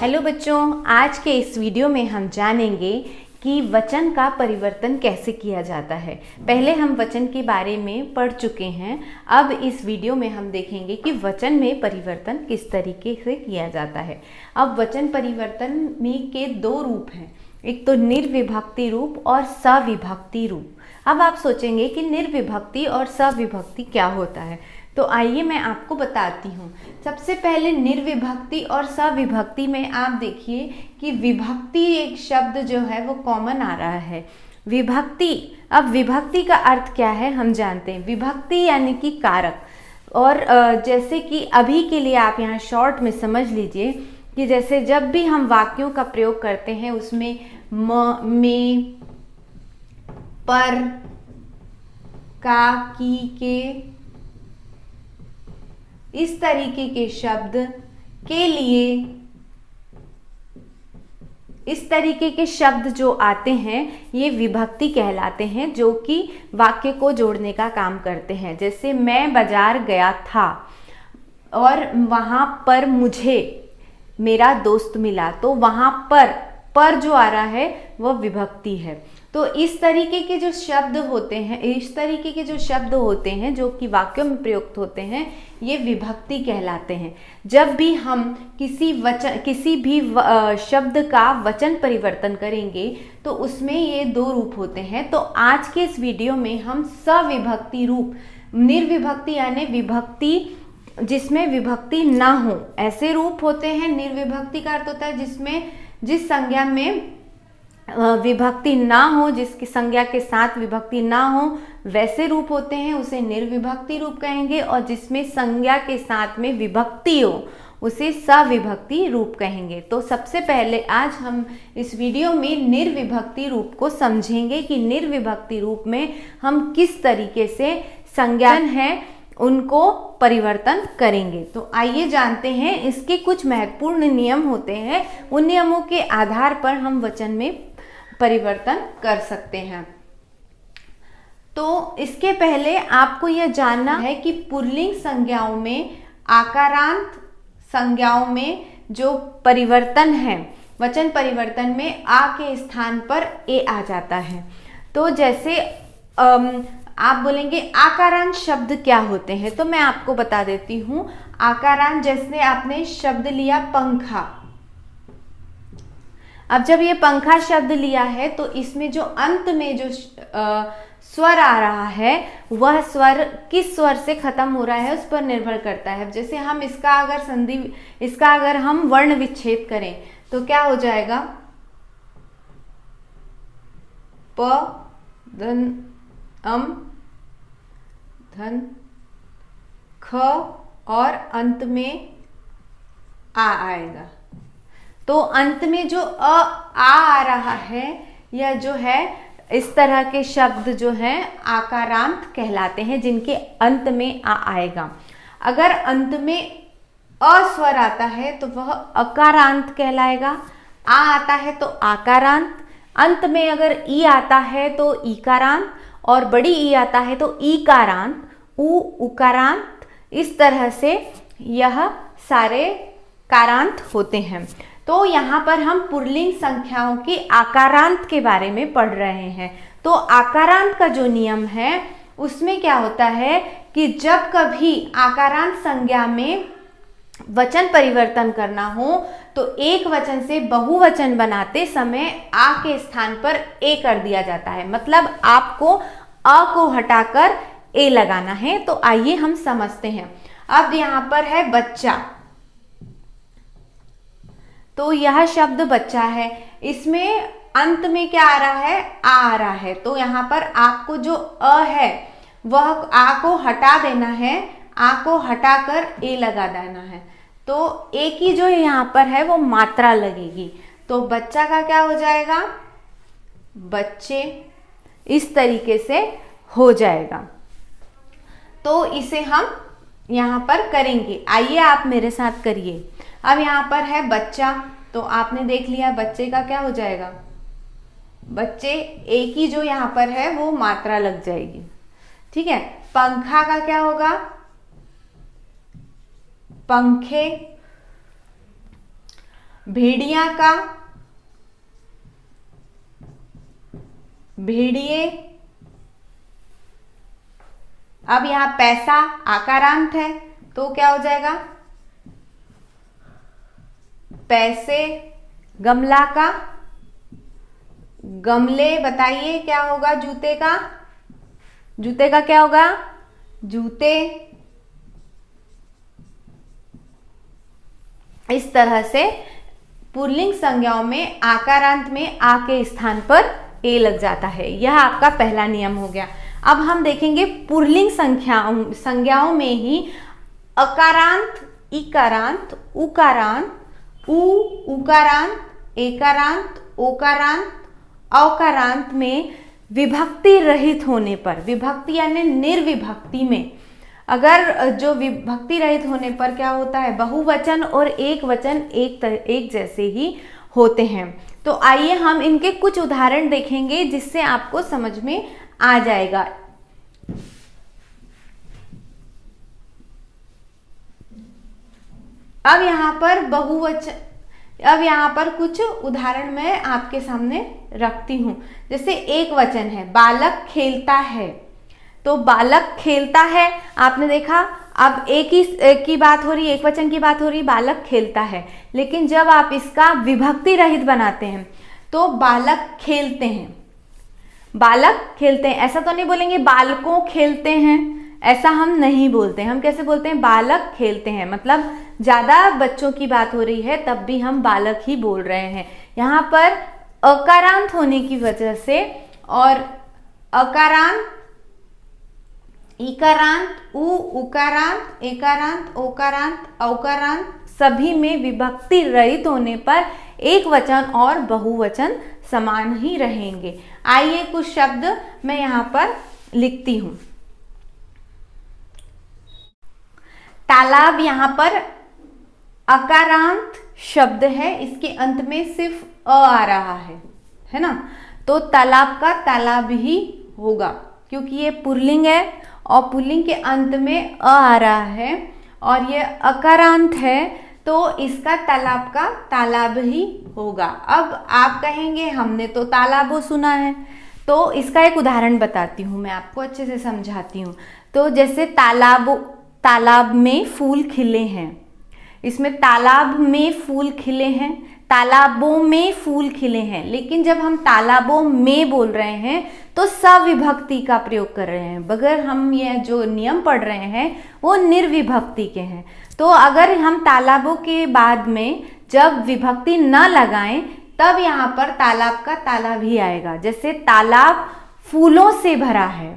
Hello बच्चों, आज के इस वीडियो में हम जानेंगे कि वचन का परिवर्तन कैसे किया जाता है। पहले हम वचन के बारे में पढ़ चुके हैं। अब इस वीडियो में हम देखेंगे कि वचन में परिवर्तन किस तरीके से किया जाता है। अब वचन परिवर्तन में के दो रूप हैं, एक तो निर्विभक्ति रूप और सविभक्ति रूप। अब आप सोचेंगे कि निर्विभक्ति और सविभक्ति क्या होता है, तो आइए मैं आपको बताती हूँ। सबसे पहले निर्विभक्ति और सविभक्ति में आप देखिए कि विभक्ति एक शब्द जो है वो कॉमन आ रहा है। विभक्ति, अब विभक्ति का अर्थ क्या है हम जानते हैं। विभक्ति यानी कि कारक। और जैसे कि अभी के लिए आप यहाँ शॉर्ट में समझ लीजिए कि जैसे जब भी हम वाक्यों का प्रयोग करते हैं उसमें म, में, पर, का, की, के, इस तरीके के शब्द के लिए, इस तरीके के शब्द जो आते हैं ये विभक्ति कहलाते हैं, जो कि वाक्य को जोड़ने का काम करते हैं। जैसे मैं बाजार गया था और वहां पर मुझे मेरा दोस्त मिला, तो वहां पर जो आ रहा है वह विभक्ति है। तो इस तरीके के जो शब्द होते हैं, इस तरीके के जो शब्द होते हैं जो कि वाक्यों में प्रयुक्त होते हैं, ये विभक्ति कहलाते हैं। जब भी हम किसी भी शब्द का वचन परिवर्तन करेंगे तो उसमें ये दो रूप होते हैं। तो आज के इस वीडियो में हम सविभक्ति रूप, निर्विभक्ति यानी विभक्ति जिसमें विभक्ति ना हो, ऐसे रूप होते हैं। निर्विभक्ति का अर्थ होता है जिसमें जिस संज्ञा में विभक्ति ना हो, जिसकी संज्ञा के साथ विभक्ति ना हो, वैसे रूप होते हैं, उसे निर्विभक्ति रूप कहेंगे। और जिसमें संज्ञा के साथ में विभक्ति हो उसे सविभक्ति रूप कहेंगे। तो सबसे पहले आज हम इस वीडियो में निर्विभक्ति रूप को समझेंगे कि निर्विभक्ति रूप में हम किस तरीके से संज्ञान है उनको परिवर्तन करेंगे। तो आइए जानते हैं, इसके कुछ महत्वपूर्ण नियम होते हैं। उन नियमों के आधार पर हम वचन में परिवर्तन कर सकते हैं। तो इसके पहले आपको यह जानना है कि पुल्लिंग संज्ञाओं में, आकारांत संज्ञाओं में जो परिवर्तन है, वचन परिवर्तन में आ के स्थान पर ए आ जाता है। तो जैसे आप बोलेंगे आकारांत शब्द क्या होते हैं, तो मैं आपको बता देती हूं। आकारांत, जैसे आपने शब्द लिया पंखा। अब जब ये पंखा शब्द लिया है तो इसमें जो अंत में जो स्वर आ रहा है वह स्वर किस स्वर से खत्म हो रहा है उस पर निर्भर करता है। जैसे हम इसका अगर हम वर्ण विच्छेद करें तो क्या हो जाएगा, प, धन, अम, धन, ख और अंत में आ आएगा। तो अंत में जो आ रहा है, यह जो है इस तरह के शब्द जो हैं आकारांत कहलाते हैं, जिनके अंत में आ आएगा। अगर अंत में अ स्वर आता है तो वह अकारांत कहलाएगा। आ आता है तो आकारांत। अंत में अगर ई आता है तो ईकारांत, और बड़ी ई आता है तो ईकारांत, उकारांत। इस तरह से यह सारे कारांत होते हैं। तो यहाँ पर हम पुल्लिंग संख्याओं के आकारांत के बारे में पढ़ रहे हैं। तो आकारांत का जो नियम है उसमें क्या होता है कि जब कभी आकारांत संज्ञा में वचन परिवर्तन करना हो तो एक वचन से बहुवचन बनाते समय आ के स्थान पर ए कर दिया जाता है। मतलब आपको अ को हटाकर ए लगाना है। तो आइए हम समझते हैं। अब यहाँ पर है बच्चा, तो यह शब्द बच्चा है, इसमें अंत में क्या आ रहा है, आ रहा है। तो यहाँ पर आपको जो अ है वह आ को हटा देना है, आ को हटाकर ए लगा देना है। तो ए की जो यहाँ पर है वो मात्रा लगेगी। तो बच्चा का क्या हो जाएगा, बच्चे। इस तरीके से हो जाएगा। तो इसे हम यहाँ पर करेंगे। आइए आप मेरे साथ करिए। अब यहाँ पर है बच्चा, तो आपने देख लिया बच्चे का क्या हो जाएगा, बच्चे। एक ही जो यहाँ पर है वो मात्रा लग जाएगी, ठीक है। पंखा का क्या होगा, पंखे। भेड़िया का, भेड़िए। अब यहां पैसा आकारांत है तो क्या हो जाएगा, पैसे। गमला का, गमले। बताइए क्या होगा जूते का, जूते का क्या होगा, जूते। इस तरह से पुल्लिंग संज्ञाओं में आकारांत में आ के स्थान पर ए लग जाता है। यह आपका पहला नियम हो गया। अब हम देखेंगे पुल्लिंग संज्ञाओं में ही अकारांत, इकारांत, उकारांत, उकारांत, एकारांत, ओकारांत, औकारांत में विभक्ति रहित होने पर, विभक्ति यानी निर्विभक्ति में, अगर जो विभक्ति रहित होने पर क्या होता है, बहुवचन और एक वचन एक जैसे ही होते हैं। तो आइए हम इनके कुछ उदाहरण देखेंगे जिससे आपको समझ में आ जाएगा। अब यहाँ पर कुछ उदाहरण मैं आपके सामने रखती हूं। जैसे एक वचन है, बालक खेलता है। तो बालक खेलता है, आपने देखा। अब एक की बात हो रही, एक वचन की बात हो रही, बालक खेलता है। लेकिन जब आप इसका विभक्ति रहित बनाते हैं तो बालक खेलते हैं, बालक खेलते हैं। ऐसा तो नहीं बोलेंगे बालकों खेलते हैं, ऐसा हम नहीं बोलते। हम कैसे बोलते हैं, बालक खेलते हैं। मतलब ज्यादा बच्चों की बात हो रही है तब भी हम बालक ही बोल रहे हैं। यहाँ पर अकारांत होने की वजह से और अकारांत, इकारांत, उकारांत, एकारांत, ओकारांत, औकारांत सभी में विभक्ति रहित होने पर एक वचन और बहुवचन समान ही रहेंगे। आइए कुछ शब्द मैं यहाँ पर लिखती हूं। तालाब यहाँ पर अकारांत शब्द है, इसके अंत में सिर्फ अ आ रहा है ना। तो तालाब का तालाब ही होगा क्योंकि ये पुल्लिंग है और पुल्लिंग के अंत में अ आ रहा है और ये अकारांत है तो इसका तालाब का तालाब ही होगा। अब आप कहेंगे हमने तो तालाबो सुना है, तो इसका एक उदाहरण बताती हूँ, मैं आपको अच्छे से समझाती हूँ। तो जैसे तालाब में फूल खिले हैं, इसमें तालाब में फूल खिले हैं, तालाबों में फूल खिले हैं। लेकिन जब हम तालाबों में बोल रहे हैं तो सविभक्ति का प्रयोग कर रहे हैं, बगैर हम ये जो नियम पढ़ रहे हैं वो निर्विभक्ति के हैं। तो अगर हम तालाबों के बाद में जब विभक्ति न लगाएं तब यहाँ पर तालाब का तालाब ही आएगा। जैसे तालाब फूलों से भरा है,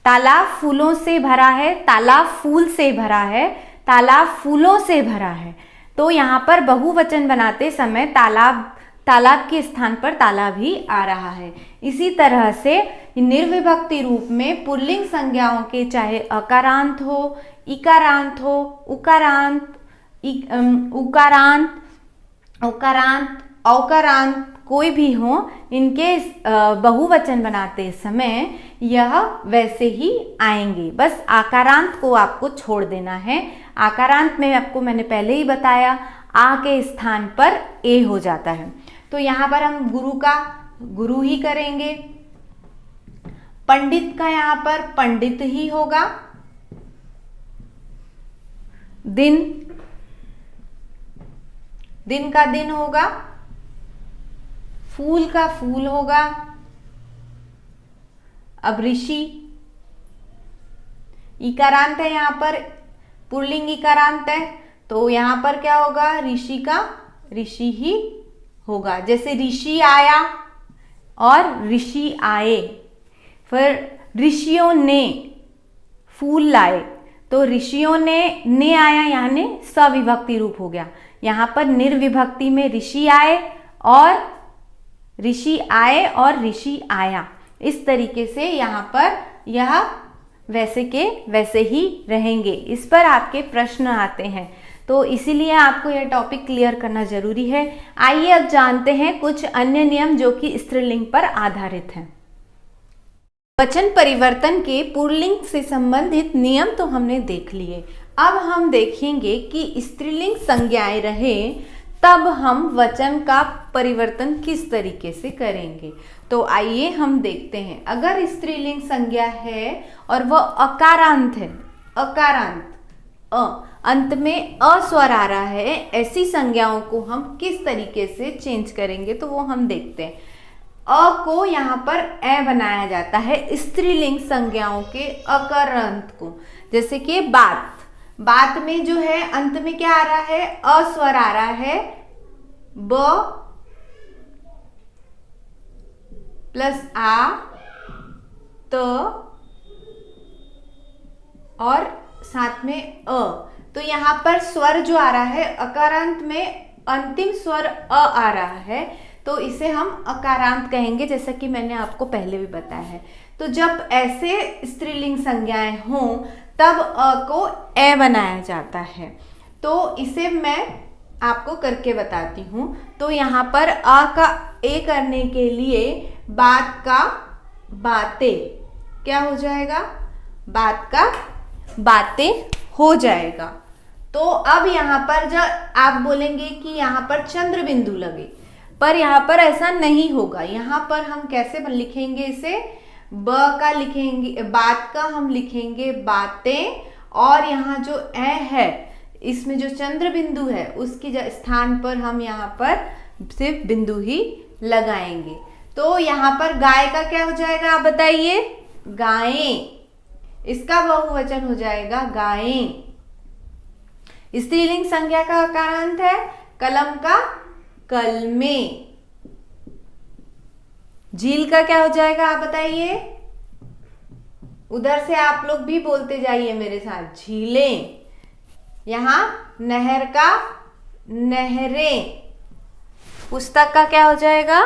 तालाब फूलों से भरा है, तालाब फूल से भरा है, तालाब फूलों से भरा है। तो यहाँ पर बहुवचन बनाते समय तालाब के स्थान पर तालाब ही आ रहा है। इसी तरह से निर्विभक्ति रूप में पुल्लिंग संज्ञाओं के चाहे अकारांत हो, इकारांत हो, उकारांत, उकारांत, औकारांत, औकारांत कोई भी हो, इनके बहुवचन बनाते समय यह वैसे ही आएंगे। बस आकारांत को आपको छोड़ देना है। आकारांत में आपको मैंने पहले ही बताया आ के स्थान पर ए हो जाता है। तो यहाँ पर हम गुरु का गुरु ही करेंगे, पंडित का यहाँ पर पंडित ही होगा, दिन का दिन होगा, फूल का फूल होगा। अब ऋषि इकारांत है, यहाँ पर पुल्लिंग इकारांत है तो यहाँ पर क्या होगा, ऋषि का ऋषि ही होगा। जैसे ऋषि आया और ऋषि आए। फिर ऋषियों ने फूल लाए तो ऋषियों ने आया, यहाँ ने सविभक्ति रूप हो गया। यहाँ पर निर्विभक्ति में ऋषि आए और ऋषि आया। इस तरीके से यहाँ पर यह वैसे के वैसे ही रहेंगे। इस पर आपके प्रश्न आते हैं तो इसीलिए आपको यह टॉपिक क्लियर करना जरूरी है। आइए अब जानते हैं कुछ अन्य नियम जो कि स्त्रीलिंग पर आधारित हैं। वचन परिवर्तन के पुल्लिंग से संबंधित नियम तो हमने देख लिए। अब हम देखेंगे कि स्त्रीलिंग संज्ञाएं रहे तब हम वचन का परिवर्तन किस तरीके से करेंगे। तो आइए हम देखते हैं। अगर स्त्रीलिंग संज्ञा है और वह अकारांत है, अकारांत अंत में अ स्वर आ रहा है, ऐसी संज्ञाओं को हम किस तरीके से चेंज करेंगे तो वो हम देखते हैं। अ को यहाँ पर ए बनाया जाता है स्त्रीलिंग संज्ञाओं के अकारांत को। जैसे कि बात, बात में जो है अंत में क्या आ रहा है, अ स्वर आ रहा है, ब प्लस आ, त और साथ में अ। तो यहाँ पर स्वर जो आ रहा है अकारांत में अंतिम स्वर अ आ रहा है, तो इसे हम अकारांत कहेंगे, जैसा कि मैंने आपको पहले भी बताया है। तो जब ऐसे स्त्रीलिंग संज्ञाएं हों तब अ को ए बनाया जाता है। तो इसे मैं आपको करके बताती हूँ। तो यहाँ पर अ का ए करने के लिए बात का बातें क्या हो जाएगा, बात का बातें हो जाएगा। तो अब यहाँ पर जब आप बोलेंगे कि यहाँ पर चंद्र बिंदु लगे, पर यहाँ पर ऐसा नहीं होगा। यहाँ पर हम कैसे लिखेंगे इसे, ब का लिखेंगे, बात का हम लिखेंगे बातें, और यहाँ जो ए है इसमें जो चंद्र बिंदु है उसकी स्थान पर हम यहाँ पर सिर्फ बिंदु ही लगाएंगे। तो यहाँ पर गाय का क्या हो जाएगा आप बताइए, गायें। इसका बहुवचन हो जाएगा गायें। स्त्रीलिंग संज्ञा का अकारांत है कलम का कलमें। झील का क्या हो जाएगा आप बताइए, उधर से आप लोग भी बोलते जाइए मेरे साथ, झीलें। यहां नहर का नहरें। पुस्तक का क्या हो जाएगा,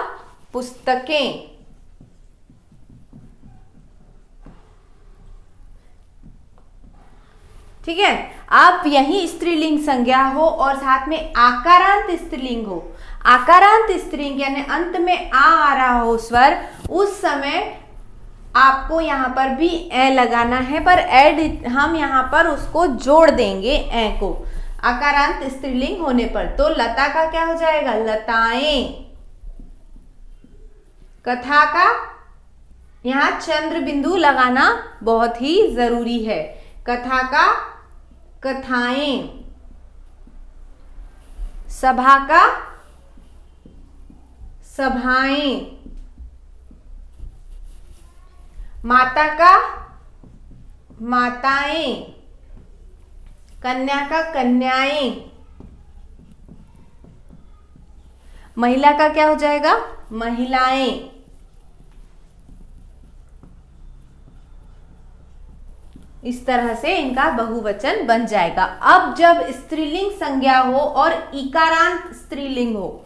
पुस्तकें। ठीक है। अब यही स्त्रीलिंग संज्ञा हो और साथ में आकारांत स्त्रीलिंग हो, आकारांत स्त्रीलिंग यानी अंत में आ रहा हो स्वर, उस समय आपको यहाँ पर भी ए लगाना है, पर एड हम यहाँ पर उसको जोड़ देंगे ए को आकारांत स्त्रीलिंग होने पर। तो लता का क्या हो जाएगा, लताएं। कथा का यहाँ चंद्र बिंदु लगाना बहुत ही जरूरी है, कथा का कथाएं। सभा का सभाएं। माता का माताएं। कन्या का कन्याएं। महिला का क्या हो जाएगा, महिलाएं। इस तरह से इनका बहुवचन बन जाएगा। अब जब स्त्रीलिंग संज्ञा हो और इकारांत स्त्रीलिंग हो,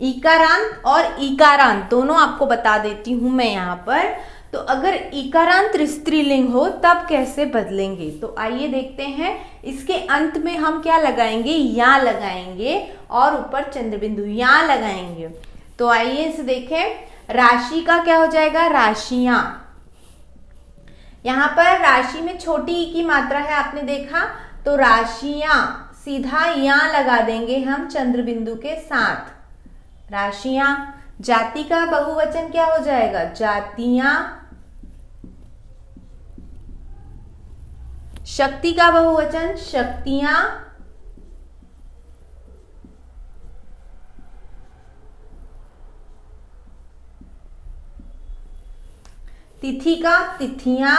इकारांत और इकारांत दोनों आपको बता देती हूं मैं यहाँ पर। तो अगर इकारांत स्त्रीलिंग हो तब कैसे बदलेंगे, तो आइए देखते हैं। इसके अंत में हम क्या लगाएंगे, या लगाएंगे, और ऊपर चंद्र बिंदु या लगाएंगे। तो आइए इसे देखें। राशि का क्या हो जाएगा, राशियां। यहाँ पर राशि में छोटी ई की मात्रा है, आपने देखा, तो राशियां सीधा या लगा देंगे हम चंद्र बिंदु के साथ, राशियां। जाति का बहुवचन क्या हो जाएगा, जातियां। शक्ति का बहुवचन शक्तियां। तिथि का तिथियां।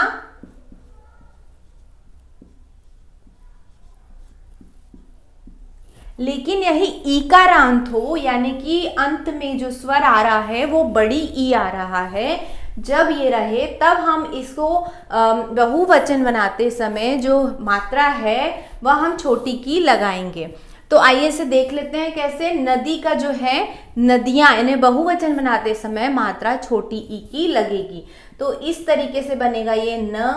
लेकिन यही ईकारांत हो, यानी कि अंत में जो स्वर आ रहा है वो बड़ी ई आ रहा है, जब ये रहे तब हम इसको बहुवचन बनाते समय जो मात्रा है वह हम छोटी की लगाएंगे। तो आइए इसे देख लेते हैं कैसे। नदी का जो है नदियां, यानी बहुवचन बनाते समय मात्रा छोटी ई की लगेगी। तो इस तरीके से बनेगा ये न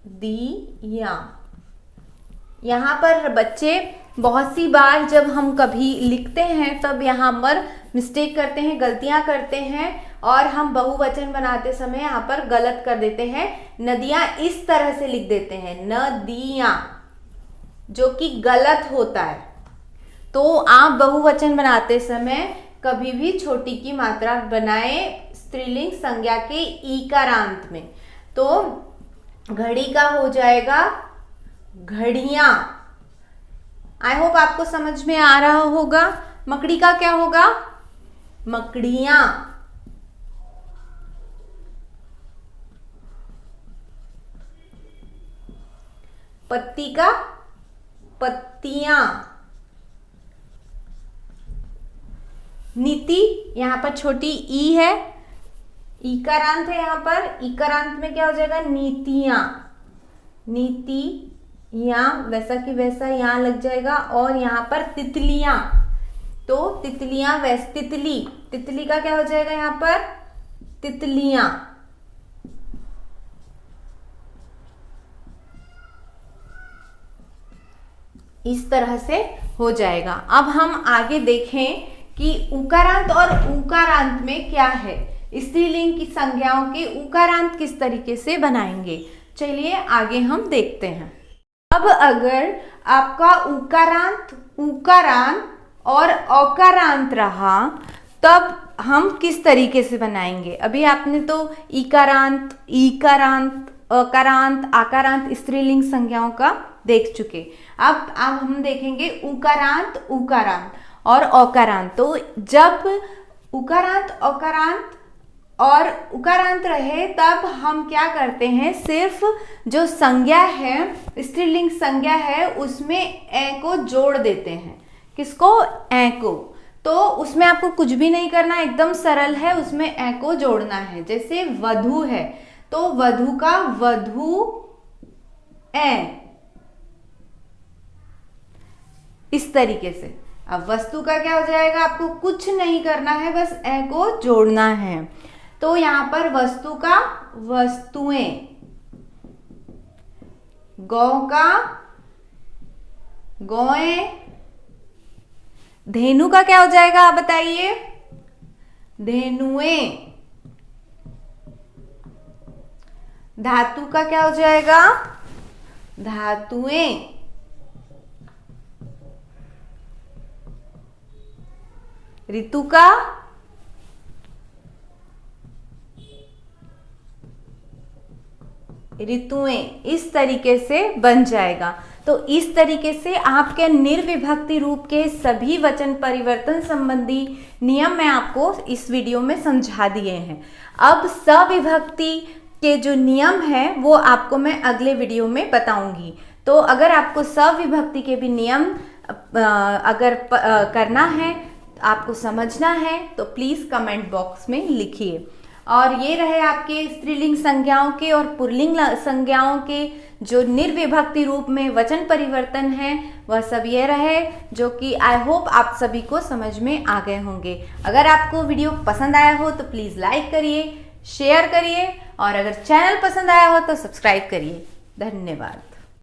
दी या। यहाँ पर बच्चे बहुत सी बार जब हम कभी लिखते हैं तब यहाँ पर मिस्टेक करते हैं, गलतियां करते हैं, और हम बहुवचन बनाते समय यहाँ पर गलत कर देते हैं। नदियां इस तरह से लिख देते हैं नदियां, जो कि गलत होता है। तो आप बहुवचन बनाते समय कभी भी छोटी की मात्रा बनाएं स्त्रीलिंग संज्ञा के ईकारांत में। तो घड़ी का हो जाएगा घड़ियां। आई होप आपको समझ में आ रहा होगा। मकड़ी का क्या होगा? मकड़ियां। पत्ती का पत्तियां। नीति, यहां पर छोटी ई है, ईकारांत है, यहां पर ईकारांत में क्या हो जाएगा? नीतियां। नीतियां, वैसा की वैसा यहां लग जाएगा। और यहां पर तितलियां, तो तितलियां तितली, तितली का क्या हो जाएगा यहां पर? तितलियां। इस तरह से हो जाएगा। अब हम आगे देखें कि उकारांत और उकारांत में क्या है। स्त्रीलिंग की संज्ञाओं के उकारांत किस तरीके से बनाएंगे, चलिए आगे हम देखते हैं। अब अगर आपका उकारांत, उकारांत और अकारांत रहा तब हम किस तरीके से बनाएंगे। अभी आपने तो इकारांत, ईकारांत, अकारांत, आकारांत स्त्रीलिंग संज्ञाओं का देख चुके। अब हम देखेंगे उकारांत, उकारांत और अकारांत। तो जब उकारांत, अकारांत और उकारांत रहे तब हम क्या करते हैं, सिर्फ जो संज्ञा है, स्त्रीलिंग संज्ञा है, उसमें ए को जोड़ देते हैं। किसको? ए को। तो उसमें आपको कुछ भी नहीं करना, एकदम सरल है, उसमें ए को जोड़ना है। जैसे वधु है तो वधु का वधु ए, इस तरीके से। अब वस्तु का क्या हो जाएगा? आपको कुछ नहीं करना है, बस ए को जोड़ना है। तो यहां पर वस्तु का वस्तुएं, गौ का गौएं, धेनु का क्या हो जाएगा आप बताइए? धेनुएं। धातु का क्या हो जाएगा? धातुएं। ऋतु का ऋतुएं। इस तरीके से बन जाएगा। तो इस तरीके से आपके निर्विभक्ति रूप के सभी वचन परिवर्तन संबंधी नियम मैं आपको इस वीडियो में समझा दिए हैं। अब सविभक्ति के जो नियम हैं वो आपको मैं अगले वीडियो में बताऊंगी। तो अगर आपको सविभक्ति के भी नियम अगर करना है, आपको समझना है, तो प्लीज़ कमेंट बॉक्स में लिखिए। और ये रहे आपके स्त्रीलिंग संज्ञाओं के और पुल्लिंग संज्ञाओं के जो निर्विभक्ति रूप में वचन परिवर्तन है, वह सब ये रहे, जो कि आई होप आप सभी को समझ में आ गए होंगे। अगर आपको वीडियो पसंद आया हो तो प्लीज़ लाइक करिए, शेयर करिए और अगर चैनल पसंद आया हो तो सब्सक्राइब करिए। धन्यवाद।